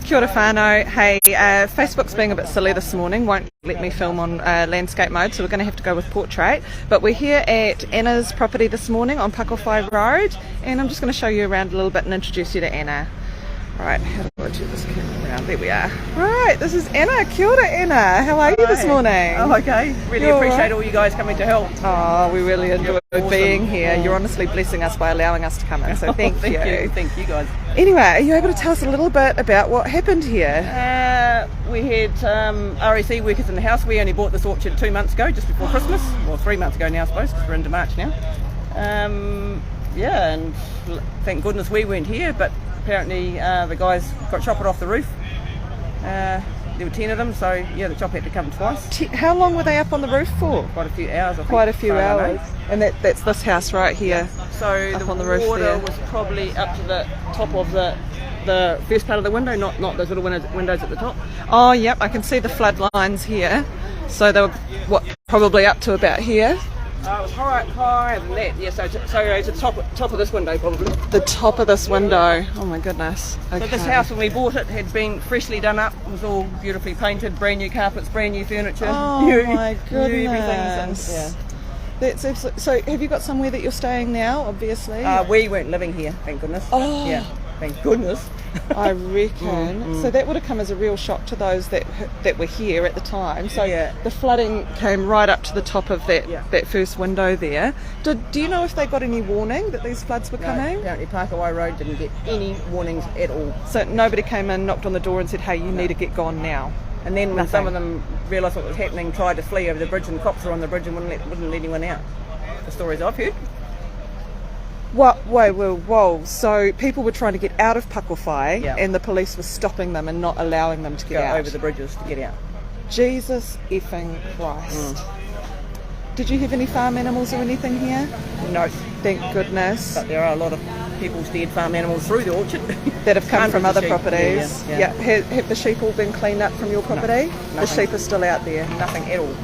Kia ora whānau. Hey, Facebook's being a bit silly this morning, won't let me film on landscape mode, so we're going to have to go with portrait. But we're here at Anna's property this morning on Pakowhai Road, and I'm just going to show you around a little bit and introduce you to Anna. Right, how do I do this camera around? There we are. Right, this is Anna. Kia ora, Anna. How are you this morning? Oh, okay. Really appreciate all you guys coming to help. Oh, we really enjoy awesome. being here. You're honestly blessing us by allowing us to come in, so thank you. Thank you guys. Anyway, are you able to tell us a little bit about what happened here? We had REC workers in the house. We only bought this orchard 2 months ago, just before Christmas. Well, 3 months ago now, I suppose, because we're into March now. Yeah, and thank goodness we weren't here, but apparently the guys got choppered off the roof. There were 10 of them, so yeah, the chop had to come twice. How long were they up on the roof for? Quite a few hours, I think. Quite a few hours. And that's this house right here. So up the on the roof water there. was probably up to the top of the first part of the window, not those little windows at the top. Oh, yep, I can see the flood lines here. So they were, probably up to about here? It was higher than that, yeah, so it's the top of this window probably. The top of this window, oh my goodness. Okay. So this house, when we bought it, had been freshly done up. It was all beautifully painted, brand new carpets, brand new furniture. Oh my goodness. New everything. Yeah. That's absolutely, so have you got somewhere that you're staying now, obviously? We weren't living here, thank goodness. Oh. Yeah, thank goodness. I reckon. So that would have come as a real shock to those that were here at the time. So yeah. The flooding came right up to the top of that first window there. Do you know if they got any warning that these floods were coming? No, apparently Pakowhai Road didn't get any warnings at all. So nobody came in, knocked on the door and said, hey, you need to get gone now? And then when some of them realised what was happening, tried to flee over the bridge, and cops were on the bridge and wouldn't let anyone out. The stories I've heard. Whoa. So people were trying to get out of Pakowhai and the police were stopping them and not allowing them to get out. Over the bridges to get out. Jesus effing Christ. Did you have any farm animals or anything here? No. Thank goodness. But there are a lot of people's dead farm animals through the orchard. That have come from other sheep. properties. Yeah. Have the sheep all been cleaned up from your property? No, the sheep are still out there? Nothing at all.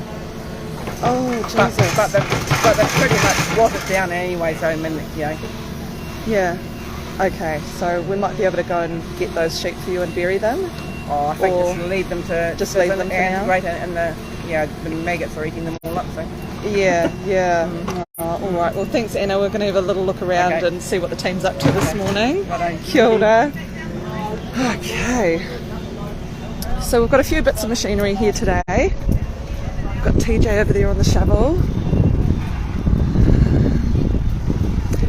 Oh, Jesus. But they're pretty much rotted down anyway, so I mean, Yeah. Okay, so we might be able to go and get those sheep for you and bury them? Oh, I think just leave them to... Just leave them for now? And the maggots are eating them all up, so... Yeah. Oh, all right. Well, thanks, Anna. We're going to have a little look around and see what the team's up to this morning. Kia ora. Okay. So we've got a few bits of machinery here today. We've got TJ over there on the shovel.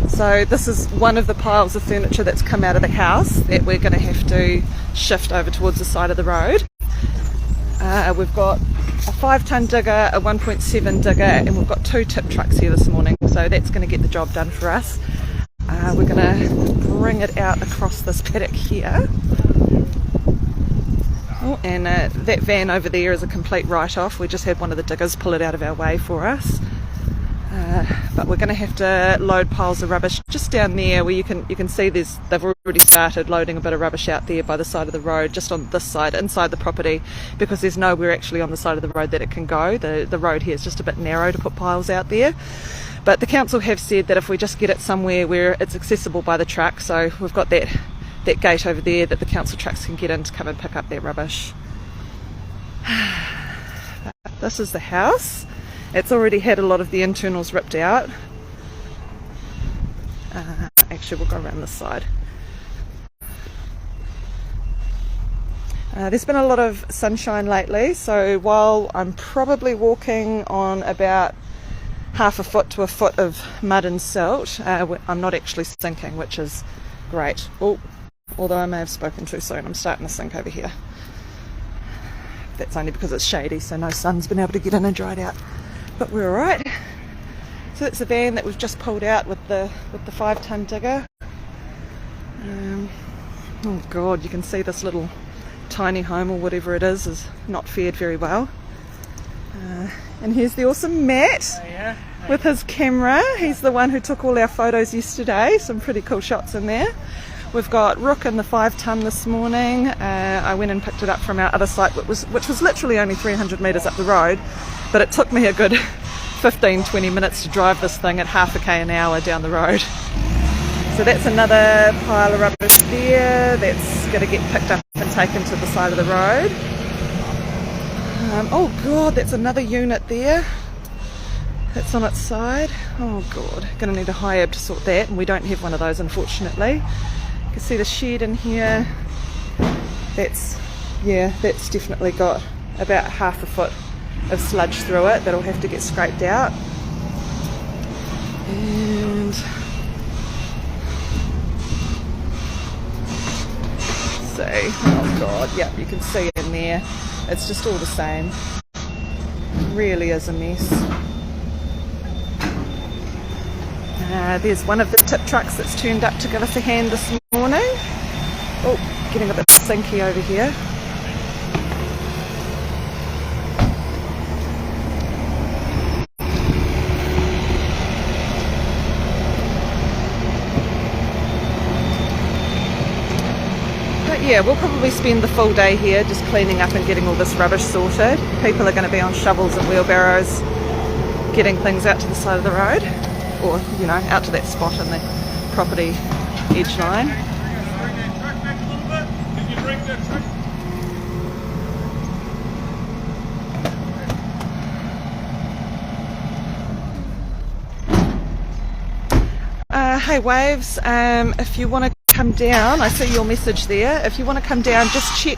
So this is one of the piles of furniture that's come out of the house that we're going to have to shift over towards the side of the road. We've got a 5-ton digger, a 1.7 digger, and we've got 2 tip trucks here this morning, so that's going to get the job done for us. We're going to bring it out across this paddock here. Oh, and that van over there is a complete write-off. We just had one of the diggers pull it out of our way for us. But we're going to have to load piles of rubbish just down there where you can see they've already started loading a bit of rubbish out there by the side of the road, just on this side, inside the property, because there's nowhere actually on the side of the road that it can go. The road here is just a bit narrow to put piles out there. But the council have said that if we just get it somewhere where it's accessible by the truck, so we've got that gate over there that the council trucks can get in to come and pick up their rubbish. This is the house. It's already had a lot of the internals ripped out. Actually, we'll go around this side. There's been a lot of sunshine lately, so while I'm probably walking on about half a foot to a foot of mud and silt, I'm not actually sinking, which is great. Oh, although I may have spoken too soon, I'm starting to sink over here. That's only because it's shady, so no sun's been able to get in and dry it out. But we're alright. So that's the van that we've just pulled out with the 5-ton digger. Oh God, you can see this little tiny home or whatever it is not fared very well. And here's the awesome Matt with his camera. He's the one who took all our photos yesterday. Some pretty cool shots in there. We've got Rook in the 5-ton this morning. I went and picked it up from our other site, which was literally only 300 metres up the road, but it took me a good 15-20 minutes to drive this thing at half a k an hour down the road. So that's another pile of rubbish there. That's got to get picked up and taken to the side of the road. Oh god, that's another unit there. That's on its side. Oh god, gonna need a high ab to sort that, and we don't have one of those unfortunately. You can see the shed in here. That's definitely got about half a foot of sludge through it that'll have to get scraped out. And see, oh god, yep, you can see in there. It's just all the same. It really is a mess. There's one of the tip trucks that's turned up to give us a hand this morning. Oh, getting a bit sinky over here. But yeah, we'll probably spend the full day here just cleaning up and getting all this rubbish sorted. People are going to be on shovels and wheelbarrows getting things out to the side of the road, or you know, out to that spot in the property edge line. Hey Waves, if you want to come down, I see your message there. If you want to come down, just check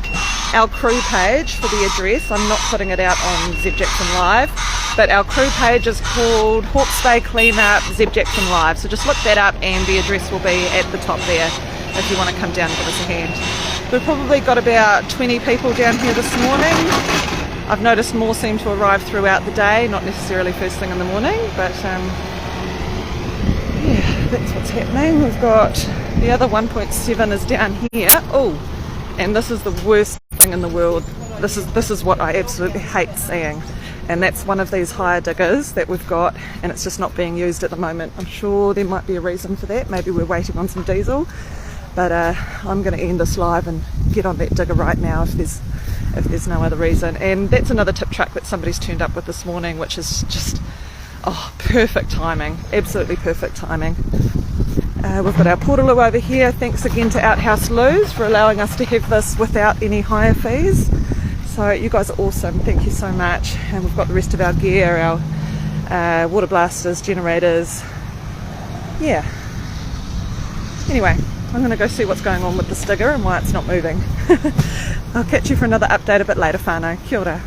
our crew page for the address. I'm not putting it out on Zeb Jackson Live, but our crew page is called Hawke's Bay Cleanup Zeb Jackson Live. So just look that up and the address will be at the top there if you want to come down and give us a hand. We've probably got about 20 people down here this morning. I've noticed more seem to arrive throughout the day, not necessarily first thing in the morning, but yeah, that's what's happening. We've got the other 1.7 is down here. Oh, and this is the worst thing in the world. This is what I absolutely hate seeing, and that's one of these hire diggers that we've got, and it's just not being used at the moment. I'm sure there might be a reason for that. Maybe we're waiting on some diesel, but I'm going to end this live and get on that digger right now if there's no other reason. And that's another tip truck that somebody's turned up with this morning, which is just perfect timing, absolutely perfect timing. We've got our portaloo over here. Thanks again to Outhouse Loos for allowing us to have this without any hire fees. So you guys are awesome, thank you so much. And we've got the rest of our gear, our water blasters, generators. Yeah. Anyway, I'm going to go see what's going on with this digger and why it's not moving. I'll catch you for another update a bit later, whānau. Kia ora.